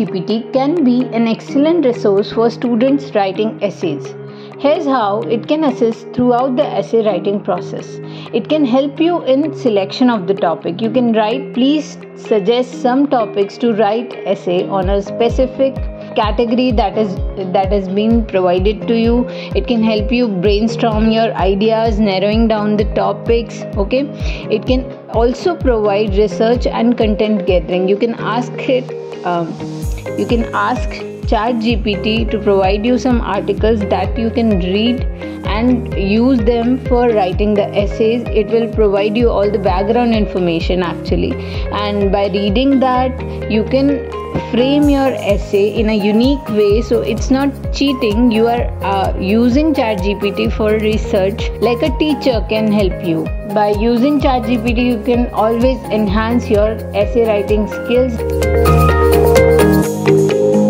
ChatGPT can be an excellent resource for students writing essays. Here's how it can assist throughout the essay writing process. It can help you in selection of the topic. You can write, please suggest some topics to write essay on a specific category that has been provided to you. It can help you brainstorm your ideas, narrowing down the topics. Okay, it can also provide research and content gathering. You can ask ChatGPT to provide you some articles that you can read and use them for writing the essays. It will provide you all the background information actually, and by reading that you can frame your essay in a unique way, so it's not cheating. You are using ChatGPT for research like a teacher can help you. By using ChatGPT you can always enhance your essay writing skills.